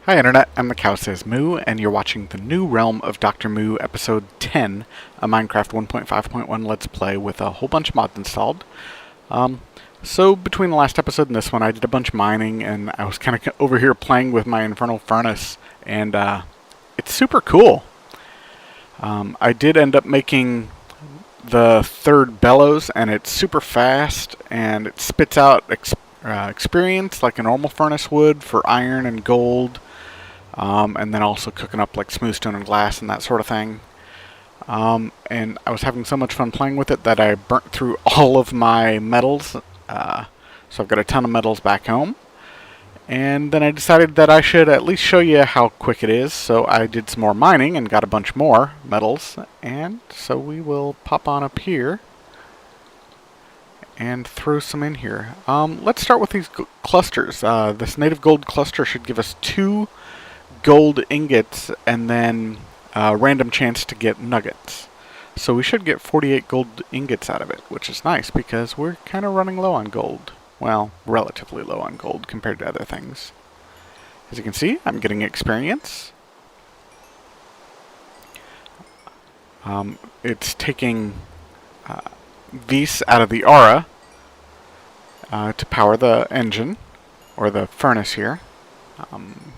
Hi Internet, I'm the Cow Says Moo, and you're watching the new Realm of Dr Moooo Episode 10, a Minecraft 1.5.1 Let's Play with a whole bunch of mods installed. Um, so between the last episode and this one, I did a bunch of mining, and I was kind of over here playing with my infernal furnace, and it's super cool. I did end up making the third bellows, and it's super fast, and it spits out experience like a normal furnace would for iron and gold. And then also cooking up like smooth stone and glass and that sort of thing. And I was having so much fun playing with it that I burnt through all of my metals. So I've got a ton of metals back home. And then I decided that I should at least show you how quick it is. So I did some more mining and got a bunch more metals. And so we will pop on up here and throw some in here. Let's start with these clusters. This native gold cluster should give us 2 gold ingots and then a random chance to get nuggets. So we should get 48 gold ingots out of it, which is nice because we're kind of running low on gold. Well, relatively low on gold compared to other things. As you can see, I'm getting experience. It's taking Vis out of the aura to power the engine, or the furnace here.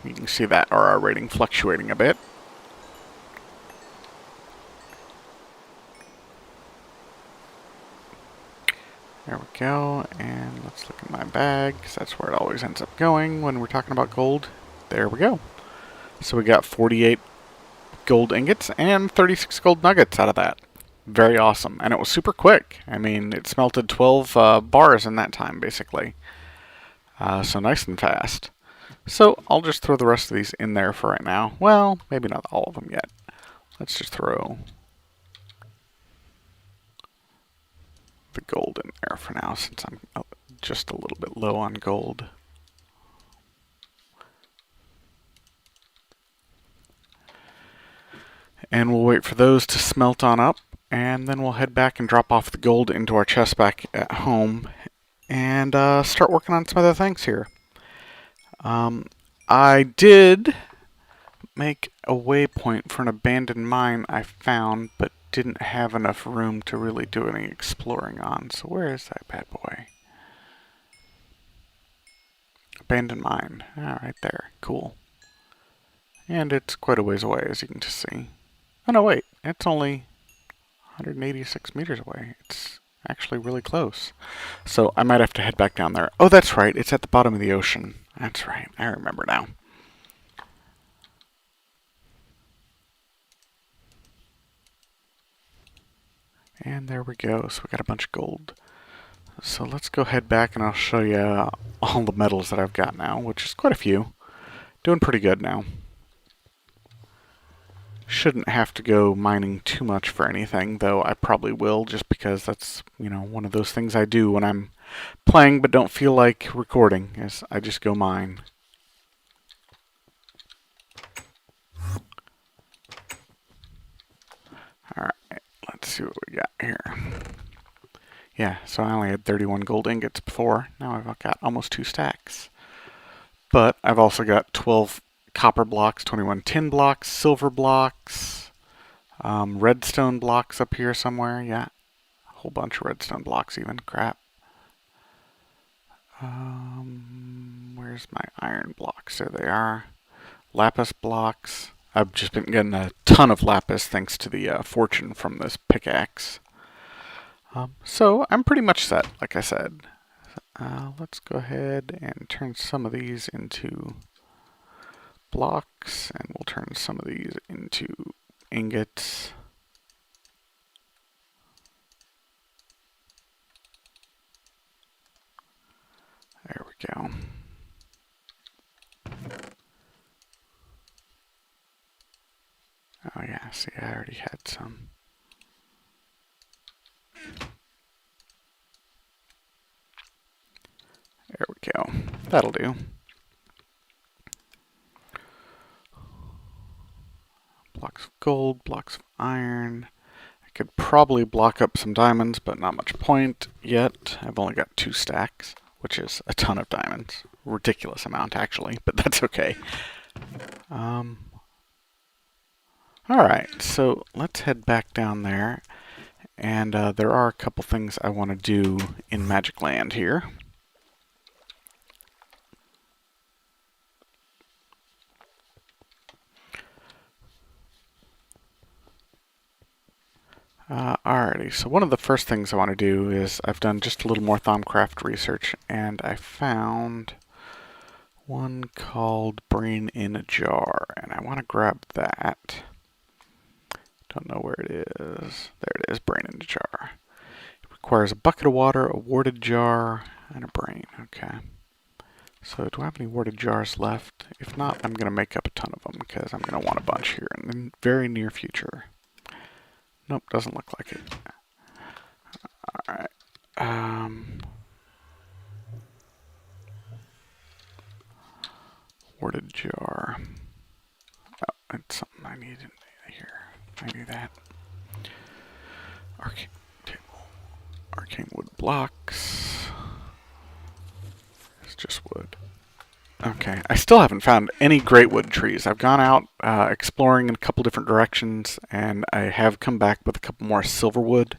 You can see that aura rating fluctuating a bit. There we go, and let's look at my bag, because that's where it always ends up going when we're talking about gold. There we go. So we got 48 gold ingots and 36 gold nuggets out of that. Very awesome, and it was super quick. I mean, it smelted 12 bars in that time, basically. So nice and fast. So I'll just throw the rest of these in there for right now. Well, maybe not all of them yet. Let's just throw the gold in there for now, since I'm just a little bit low on gold. And we'll wait for those to smelt on up, and then we'll head back and drop off the gold into our chest back at home and start working on some other things here. I did make a waypoint for an abandoned mine I found, but didn't have enough room to really do any exploring on. So where is that bad boy? Abandoned mine. Right there. Cool. And it's quite a ways away, as you can just see. Oh no, wait. It's only 186 meters away. It's actually really close. So I might have to head back down there. Oh, that's right. It's at the bottom of the ocean. That's right. I remember now. And there we go. So we got a bunch of gold. So let's go head back and I'll show you all the metals that I've got now, which is quite a few. Doing pretty good now. Shouldn't have to go mining too much for anything, though I probably will, just because that's, one of those things I do when I'm playing but don't feel like recording, is I just go mine. Alright, let's see what we got here. Yeah, so I only had 31 gold ingots before. Now I've got almost 2 stacks. But I've also got 12 copper blocks, 21 tin blocks, silver blocks, redstone blocks up here somewhere. Yeah, a whole bunch of redstone blocks even. Crap. Where's my iron blocks? There they are. Lapis blocks. I've just been getting a ton of lapis thanks to the fortune from this pickaxe. So I'm pretty much set, like I said. Let's go ahead and turn some of these into blocks, and we'll turn some of these into ingots. There we go. Oh yeah, see, I already had some. There we go. That'll do. Blocks of gold, blocks of iron. I could probably block up some diamonds, but not much point yet. I've only got 2 stacks, which is a ton of diamonds. Ridiculous amount, actually, but that's okay. Alright, so let's head back down there. And there are a couple things I want to do in Magic Land here. Alrighty, so one of the first things I want to do is I've done just a little more Thaumcraft research, and I found one called Brain in a Jar, and I want to grab that. Don't know where it is. There it is, Brain in a Jar. It requires a bucket of water, a warded jar, and a brain. Okay. So do I have any warded jars left? If not, I'm going to make up a ton of them because I'm going to want a bunch here in the very near future. Nope, doesn't look like it. Alright. Warded jar. Oh, it's something I need in here. I do that. Arcane table. Arcane wood blocks. It's just wood. Okay, I still haven't found any great wood trees. I've gone out exploring in a couple different directions, and I have come back with a couple more silverwood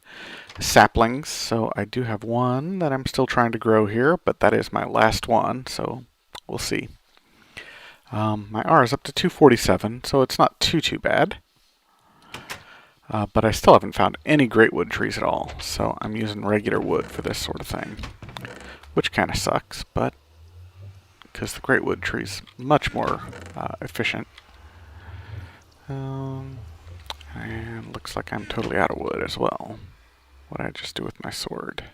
saplings. So I do have one that I'm still trying to grow here, but that is my last one, so we'll see. My R is up to 247, so it's not too bad. But I still haven't found any great wood trees at all, so I'm using regular wood for this sort of thing, which kind of sucks, but because the great wood tree is much more efficient. And looks like I'm totally out of wood as well. What did I just do with my sword?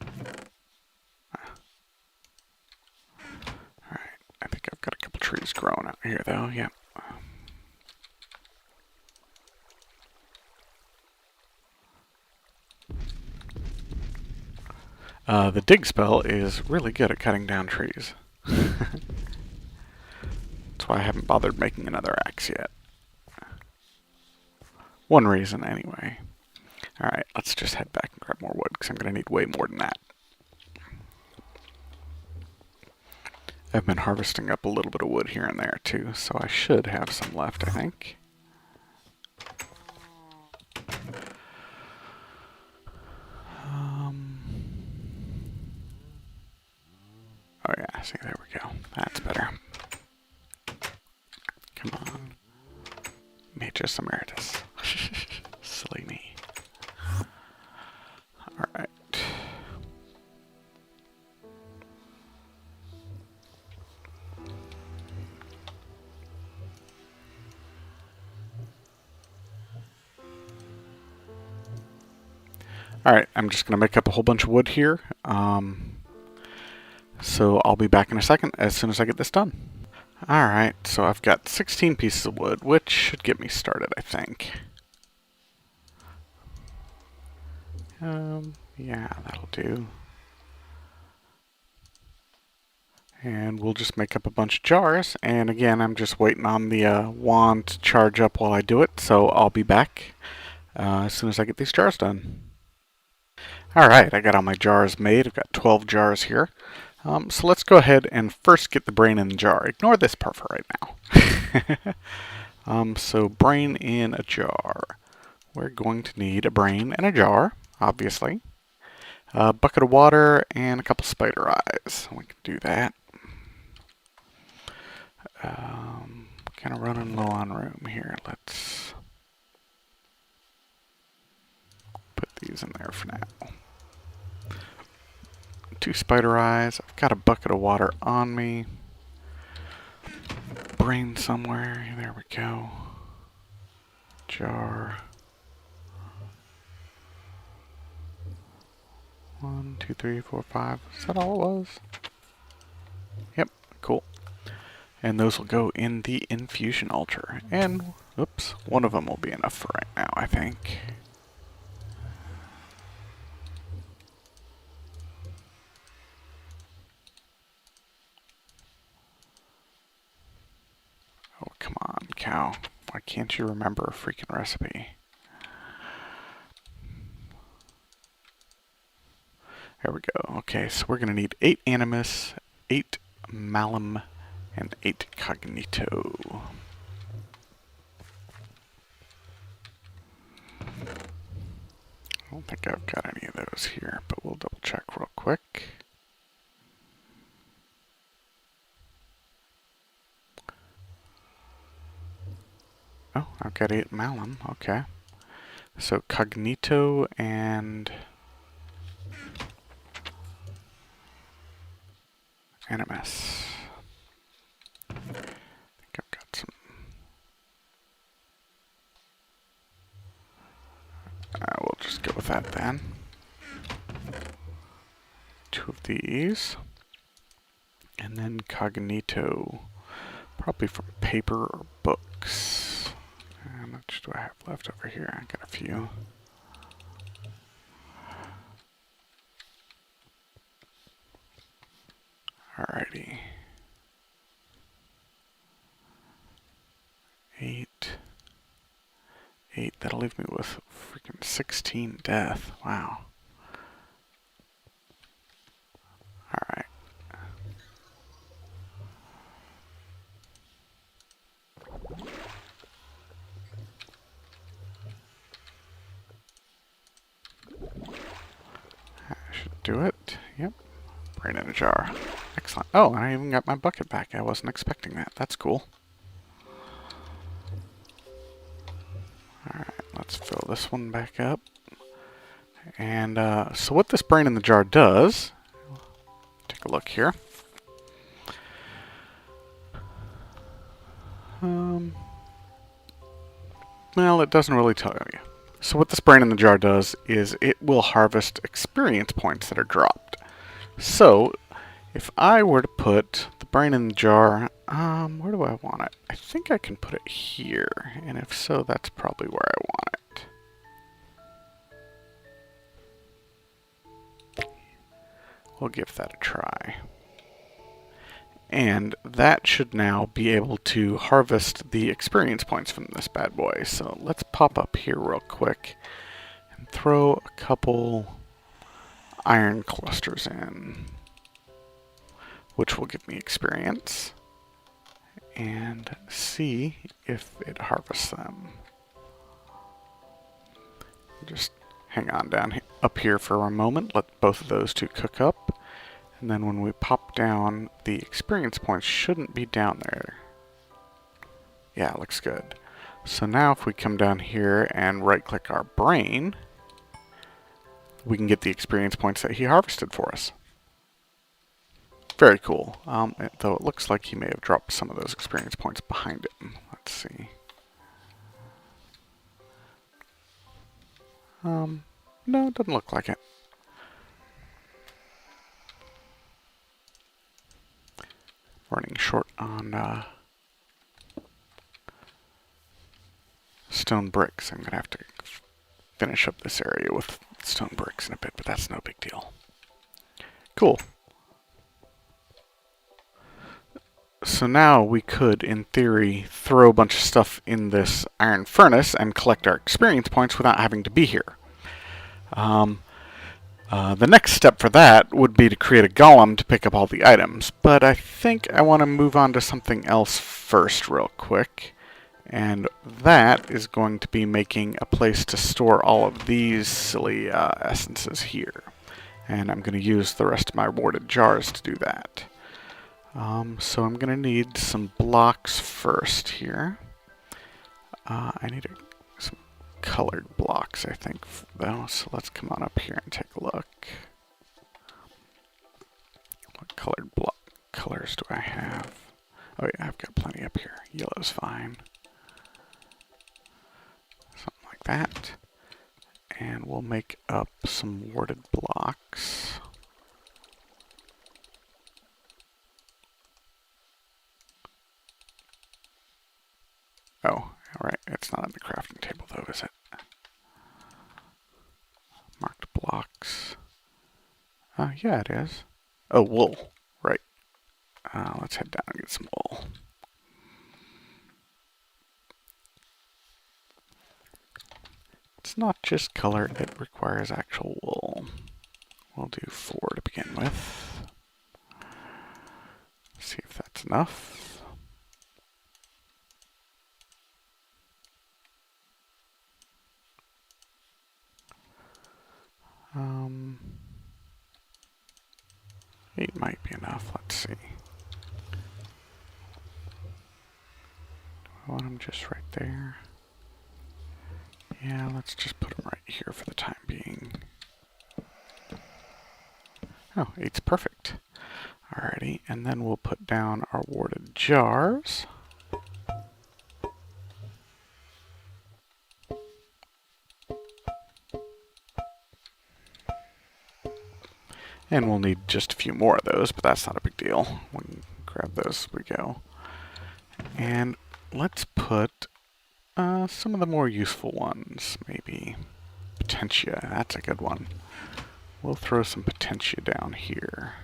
Alright, I think I've got a couple trees growing out here though, yep. The dig spell is really good at cutting down trees. That's why I haven't bothered making another axe yet. One reason, anyway. Alright, let's just head back and grab more wood, because I'm going to need way more than that. I've been harvesting up a little bit of wood here and there, too, so I should have some left, I think. Oh yeah, see, there we go. That's better. Come on. Magus Emeritus. Silly me. Alright. Alright, I'm just going to make up a whole bunch of wood here. So I'll be back in a second as soon as I get this done. Alright, so I've got 16 pieces of wood, which should get me started, I think. Yeah, that'll do. And we'll just make up a bunch of jars. And again, I'm just waiting on the wand to charge up while I do it, so I'll be back as soon as I get these jars done. Alright, I got all my jars made. I've got 12 jars here. So let's go ahead and first get the brain in the jar. Ignore this part for right now. So brain in a jar. We're going to need a brain and a jar, obviously. A bucket of water and a couple spider eyes. We can do that. Kind of running low on room here. Let's put these in there for now. 2 spider eyes. I've got a bucket of water on me. Brain somewhere. There we go. Jar. 1, 2, 3, 4, 5. Is that all it was? Yep, cool. And those will go in the infusion altar. And, oops, one of them will be enough for right now, I think. Oh, come on, cow. Why can't you remember a freaking recipe? There we go. Okay, so we're going to need 8 animus, 8 malum, and 8 cognito. I don't think I've got any of those here, but we'll double check real quick. Oh, I've got 8 malum, okay. So cognito and animus. I think I've got some. We'll just go with that then. 2 of these. And then cognito, probably from paper or books. How much do I have left over here? I got a few. Alrighty. 8. 8. That'll leave me with freaking 16 death. Wow. Alright. That should do it. Yep. Brain in a jar. Excellent. Oh, I even got my bucket back. I wasn't expecting that. That's cool. Alright, let's fill this one back up. And so what this brain in the jar does, take a look here. Well, it doesn't really tell you. So what this brain in the jar does is it will harvest experience points that are dropped. So if I were to put the brain in the jar, where do I want it? I think I can put it here, and if so, that's probably where I want it. We'll give that a try. And that should now be able to harvest the experience points from this bad boy. So let's pop up here real quick and throw a couple iron clusters in, which will give me experience, and see if it harvests them. Just hang on down up here for a moment, let both of those two cook up, and then when we pop down, the experience points shouldn't be down there. Yeah, it looks good. So now if we come down here and right click our brain, we can get the experience points that he harvested for us. Very cool. Though it looks like he may have dropped some of those experience points behind him. Let's see. No, it doesn't look like it. Running short on stone bricks. I'm going to have to finish up this area with stone bricks in a bit, but that's no big deal. Cool. So now we could, in theory, throw a bunch of stuff in this iron furnace and collect our experience points without having to be here. The next step for that would be to create a golem to pick up all the items, but I think I want to move on to something else first real quick, and that is going to be making a place to store all of these silly essences here. And I'm going to use the rest of my warded jars to do that. So I'm going to need some blocks first here. I need some colored blocks, I think, though. So let's come on up here and take a look. What colored colors do I have? Oh yeah, I've got plenty up here. Yellow's fine. Something like that. And we'll make up some warded blocks. Oh, alright, it's not on the crafting table though, is it? Marked blocks. Yeah, it is. Oh, wool. Right. Let's head down and get some wool. It's not just color, it requires actual wool. We'll do 4 to begin with. See if that's enough. I want them just right there. Yeah, let's just put them right here for the time being. Oh, 8's perfect. Alrighty, and then we'll put down our warded jars. And we'll need just a few more of those, but that's not a big deal. We can grab those as we go. And let's put some of the more useful ones, maybe. Potentia, that's a good one. We'll throw some Potentia down here.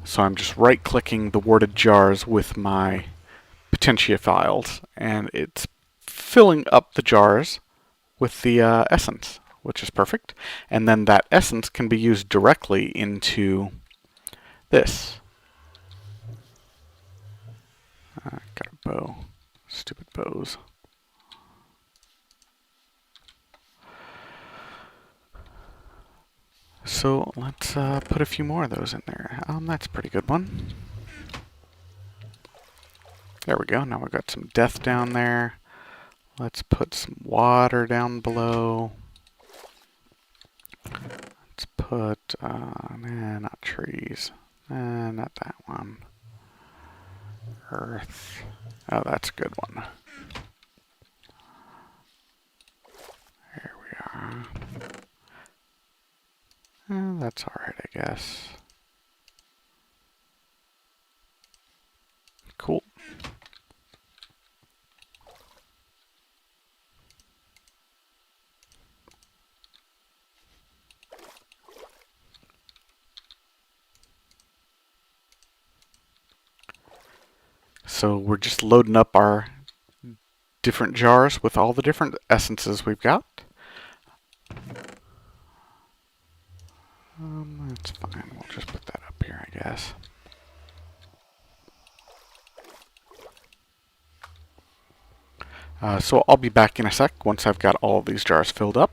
So I'm just right-clicking the warded jars with my Potentia files, and it's filling up the jars with the essence, which is perfect. And then that essence can be used directly into this. Got a bow. Stupid bows. So let's put a few more of those in there. That's a pretty good one. There we go. Now we've got some death down there. Let's put some water down below. Let's put, not trees. Not that one. Earth. Oh, that's a good one. There we are. That's alright, I guess. Cool. So we're just loading up our different jars with all the different essences we've got. That's fine. We'll just put that up here, I guess. So I'll be back in a sec once I've got all of these jars filled up.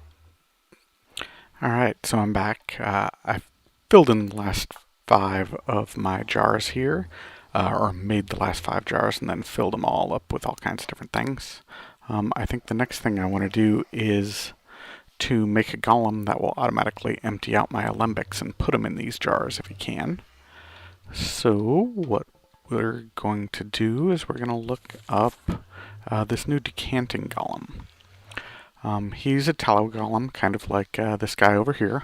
Alright, so I'm back. I've filled in the last 5 of my jars here, or made the last 5 jars and then filled them all up with all kinds of different things. I think the next thing I want to do is to make a golem that will automatically empty out my alembics and put them in these jars if you can. So what we're going to do is we're going to look up this new decanting golem. He's a tallow golem, kind of like this guy over here,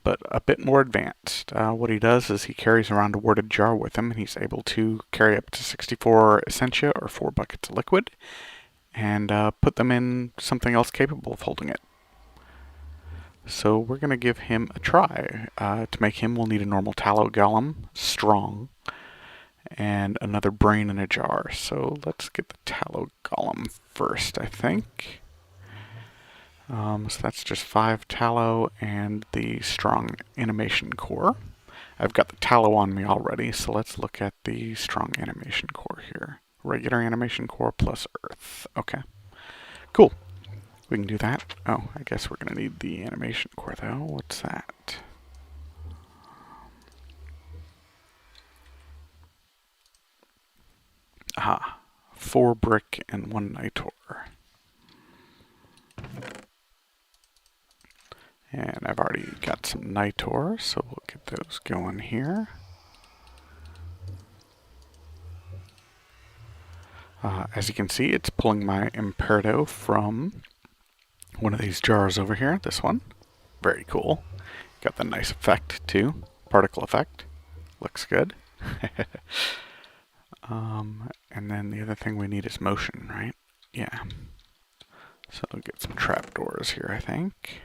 but a bit more advanced. What he does is he carries around a warded jar with him, and he's able to carry up to 64 essentia, or 4 buckets of liquid, and put them in something else capable of holding it. So we're going to give him a try. To make him, we'll need a normal tallow golem, strong, and another brain in a jar. So let's get the tallow golem first, I think. So that's just 5 tallow and the strong animation core. I've got the tallow on me already, so let's look at the strong animation core here. Regular animation core plus earth. Okay. Cool. We can do that. Oh, I guess we're going to need the animation core, though. What's that? Aha. 4 brick and 1 nitor. And I've already got some nitor, so we'll get those going here. As you can see, it's pulling my Imperdo from one of these jars over here, this one. Very cool. Got the nice effect, too. Particle effect. Looks good. And then the other thing we need is motion, right? Yeah. So we'll get some trapdoors here, I think.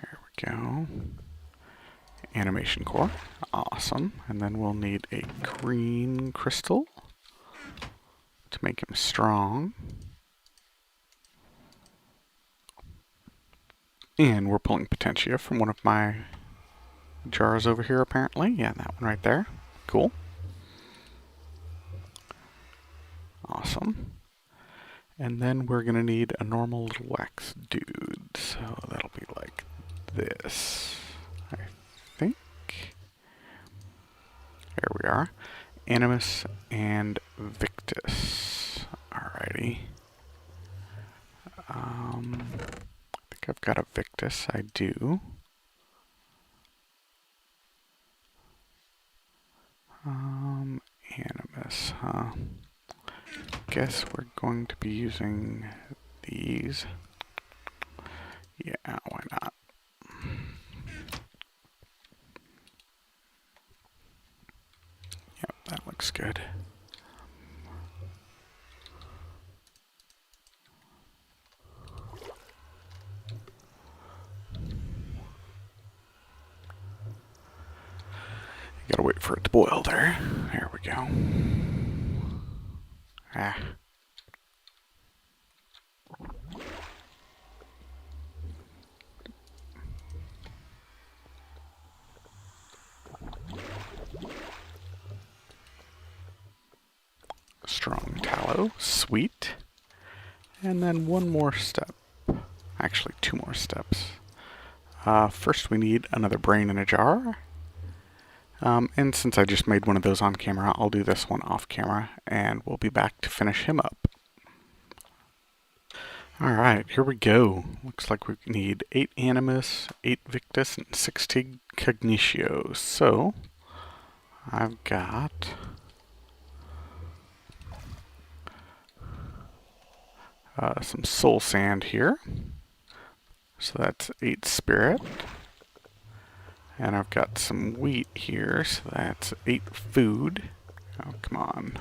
There we go. Animation core. Awesome. And then we'll need a green crystal to make him strong. And we're pulling Potentia from one of my jars over here, apparently. Yeah, that one right there. Cool. Awesome. And then we're going to need a normal little wax dude. So that'll be like this, I think. There we are. Animus and Victus. Alrighty. I think I've got a Victus. I do. Animus, huh? Guess we're going to be using these. Yeah, why not? Yep, that looks good. You gotta wait for it to boil there. There we go. Ah. Strong tallow, sweet. And then one more step. Actually, two more steps. First we need another brain in a jar. And since I just made one of those on camera, I'll do this one off camera, and we'll be back to finish him up. Alright, here we go. Looks like we need 8 Animus, 8 Victus, and 16 Cognitio. So, I've got some soul sand here. So that's 8 spirit. And I've got some wheat here, so that's 8 food. Oh, come on.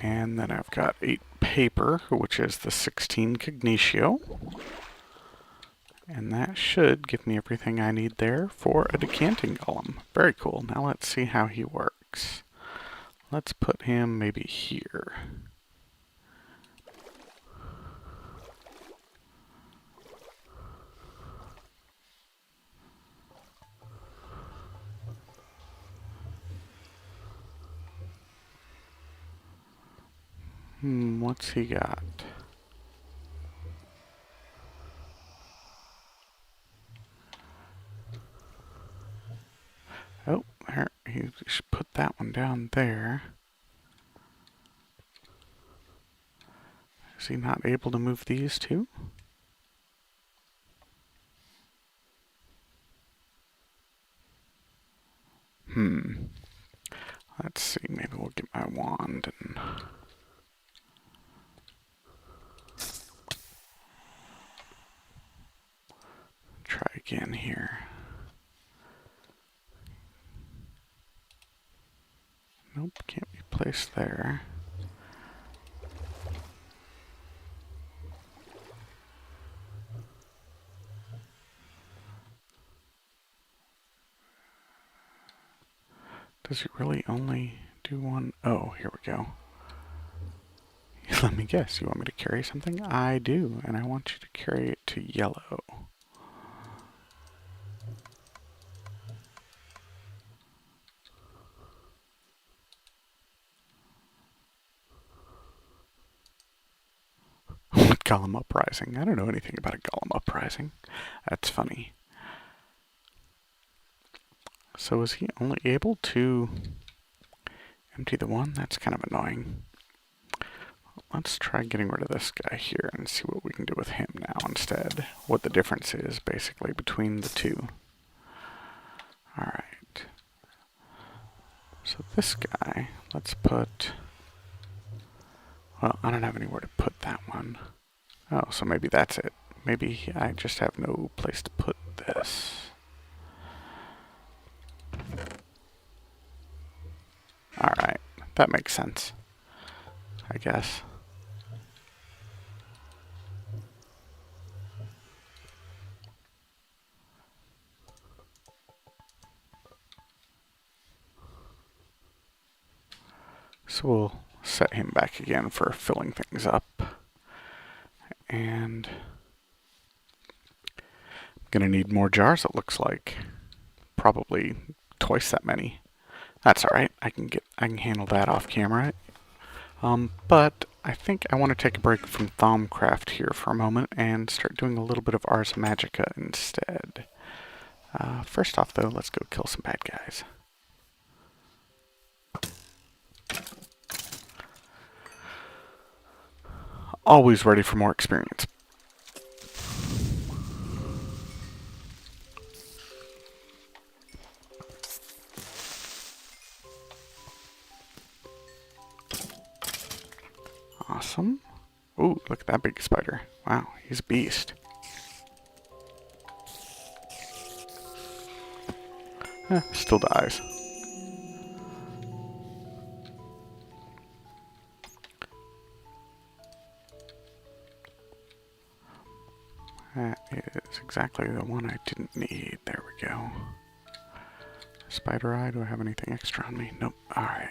And then I've got 8 paper, which is the 16 Cognitio. And that should give me everything I need there for a decanting golem. Very cool. Now let's see how he works. Let's put him maybe here. What's he got? Oh, there, he should put that one down there. Is he not able to move these two? Let's see, maybe we'll get my wand and try again here. Nope, can't be placed there. Does he really only do one? Oh, here we go. Let me guess, you want me to carry something? I do, and I want you to carry it to yellow. Golem uprising. I don't know anything about a golem uprising. That's funny. So is he only able to empty the one? That's kind of annoying. Let's try getting rid of this guy here and see what we can do with him now instead. What the difference is, basically, between the two. Alright. So this guy, let's put... Well, I don't have anywhere to put that one. Oh, so maybe that's it. Maybe I just have no place to put this. Alright, that makes sense, I guess. So we'll set him back again for filling things up. And I'm gonna need more jars, it looks like. Probably twice that many. That's all right. I can handle that off camera. But I think I want to take a break from Thaumcraft here for a moment and start doing a little bit of Ars Magica instead. First off, though, let's go kill some bad guys. Always ready for more experience. Awesome. Ooh, look at that big spider. Wow, he's a beast. Still dies. That is exactly the one I didn't need. There we go. Spider eye, do I have anything extra on me? Nope. Alright.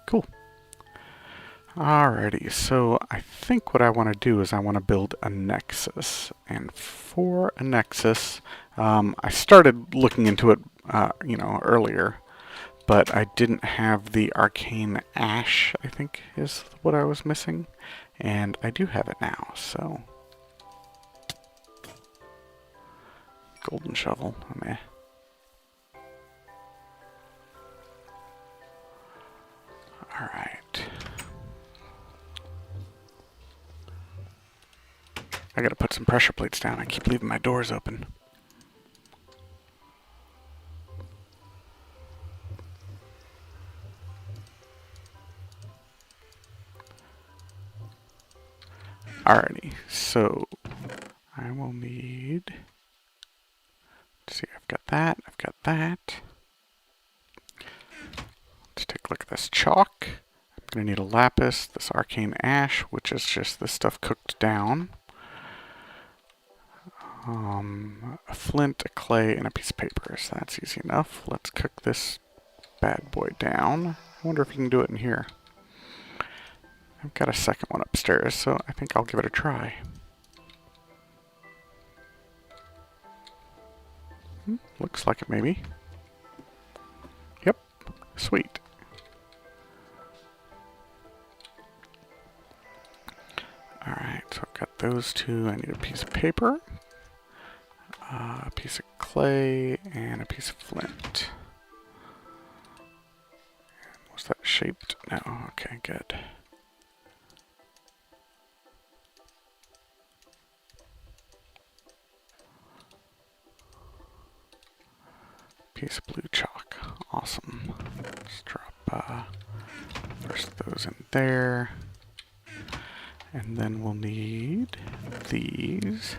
Cool. Alrighty, so I think what I want to do is I want to build a nexus. And for a nexus, I started looking into it, earlier, but I didn't have the arcane ash, I think is what I was missing. And I do have it now, so. Golden shovel, meh. Alright. I gotta put some pressure plates down. I keep leaving my doors open. Alrighty, so I will need. Let's see, I've got that, I've got that. Let's take a look at this chalk. I'm gonna need a lapis, this arcane ash, which is just this stuff cooked down. A flint, a clay, and a piece of paper, so that's easy enough. Let's cook this bad boy down. I wonder if you can do it in here. I've got a second one upstairs, so I think I'll give it a try. Looks like it, maybe. Yep, sweet. Alright, so I've got those two. I need a piece of paper, a piece of clay, and a piece of flint. Was that shaped? No, okay, good. Piece of blue chalk. Awesome. Let's drop first those in there. And then we'll need these.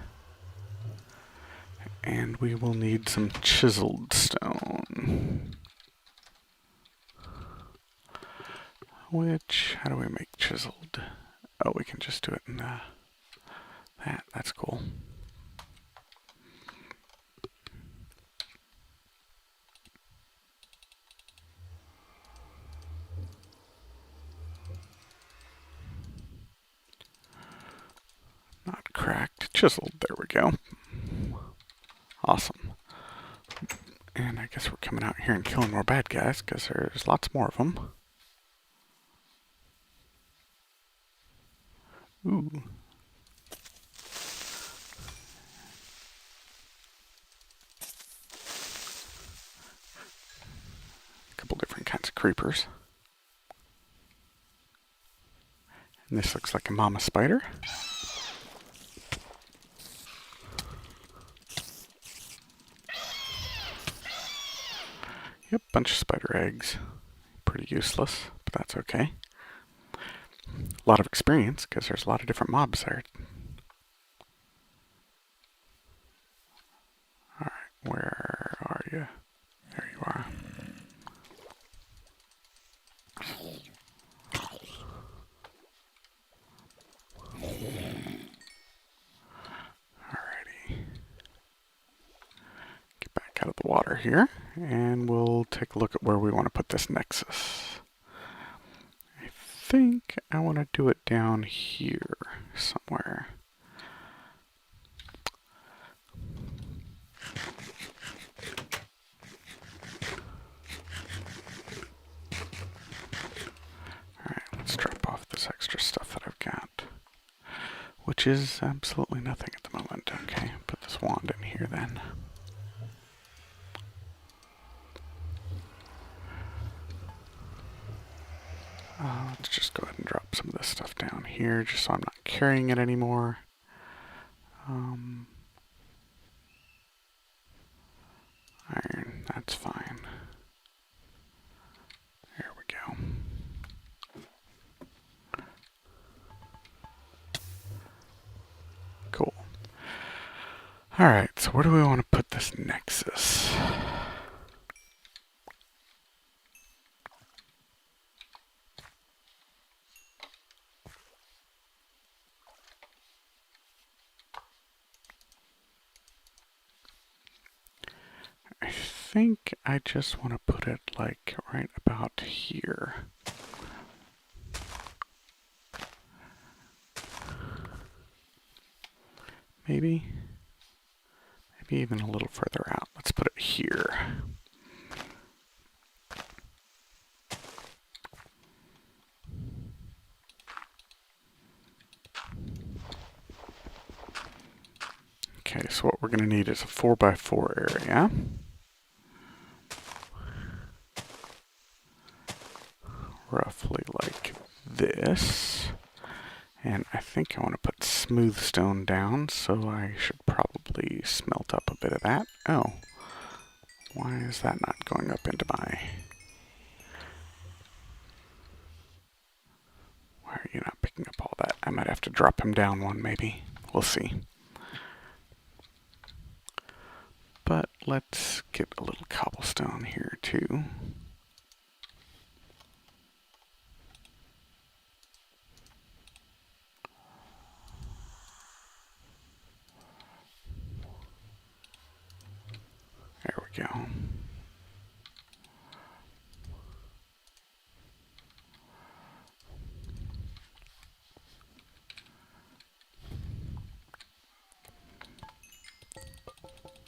And we will need some chiseled stone. Which, how do we make chiseled? Oh, we can just do it in that's cool. Not cracked, chiseled, there we go. Awesome. And I guess we're coming out here and killing more bad guys, because there's lots more of them. Ooh. A couple different kinds of creepers. And this looks like a mama spider. Yep, bunch of spider eggs. Pretty useless, but that's okay. A lot of experience, because there's a lot of different mobs there. Alright, where are you? There you are. Alrighty. Get back out of the water here, and we'll take a look at where we want to put this nexus. I think I want to do it down here somewhere. Alright, let's drop off this extra stuff that I've got, which is absolutely nothing at the moment. Okay, put this wand in here then. Let's just go ahead and drop some of this stuff down here just so I'm not carrying it anymore. Iron, that's fine. There we go. Cool. Alright, so where do we want to put this nexus? I think I just want to put it like right about here. Maybe even a little further out. Let's put it here. Okay, so what we're going to need is a 4x4 area. Roughly like this. And I think I want to put smooth stone down, so I should probably smelt up a bit of that. Oh, why is that not going up into my... Why are you not picking up all that? I might have to drop him down one, maybe. We'll see. But let's get a little cobblestone here, too. There we go.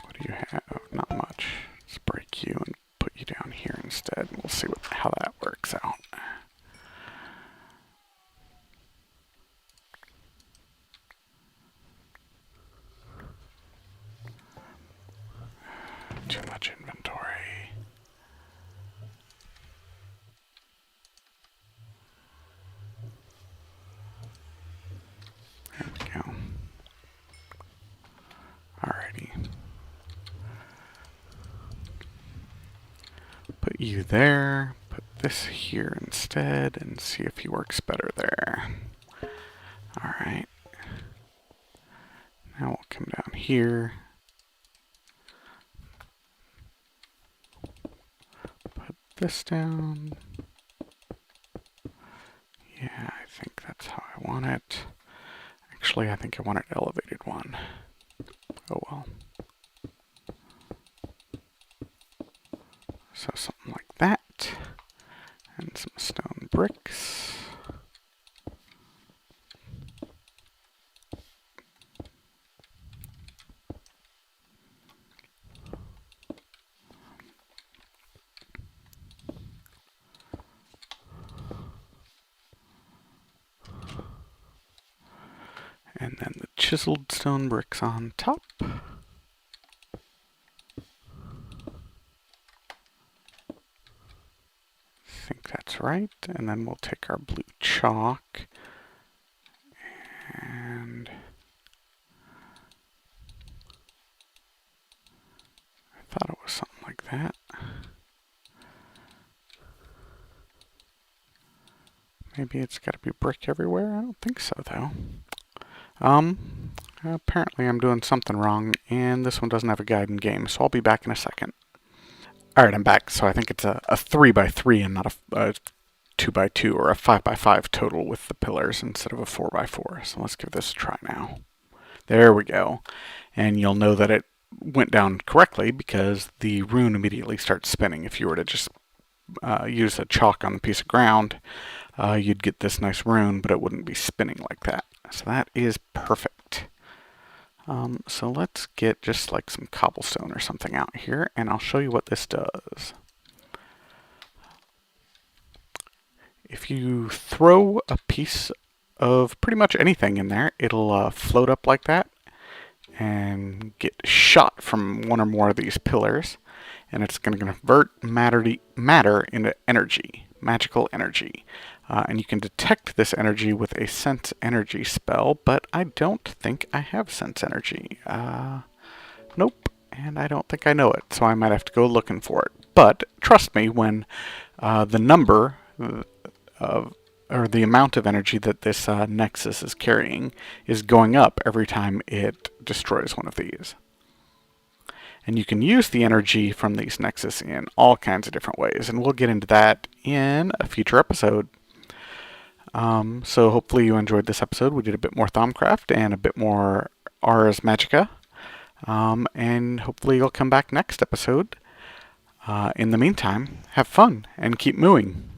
What do you have? Not much. Let's break you and put you down here instead. We'll see how that works out. Too much inventory. There we go. Alrighty. Put you there. Put this here instead and see if he works better there. Alright. Now we'll come down here. Put this down. Yeah, I think that's how I want it. Actually, I think I want an elevated one. Oh well. So something like that. And some stone bricks. And then the chiseled stone bricks on top. I think that's right. And then we'll take our blue chalk and I thought it was something like that. Maybe it's got to be brick everywhere? I don't think so, though. Apparently I'm doing something wrong, and this one doesn't have a guide in game, so I'll be back in a second. Alright, I'm back, so I think it's a 3x3 and not a 2x2 or a 5x5 total with the pillars instead of a 4x4. So let's give this a try now. There we go. And you'll know that it went down correctly because the rune immediately starts spinning. If you were to just use a chalk on a piece of ground, you'd get this nice rune, but it wouldn't be spinning like that. So that is perfect. So let's get just like some cobblestone or something out here, and I'll show you what this does. If you throw a piece of pretty much anything in there, it'll float up like that and get shot from one or more of these pillars, and it's going to convert matter into energy, magical energy. And you can detect this energy with a sense energy spell, but I don't think I have sense energy. Nope, and I don't think I know it, so I might have to go looking for it. But trust me, when the number or the amount of energy that this nexus is carrying is going up every time it destroys one of these. And you can use the energy from these nexus in all kinds of different ways, and we'll get into that in a future episode. So hopefully you enjoyed this episode. We did a bit more Thaumcraft and a bit more Ars Magica. And hopefully you'll come back next episode. In the meantime, have fun and keep mooing.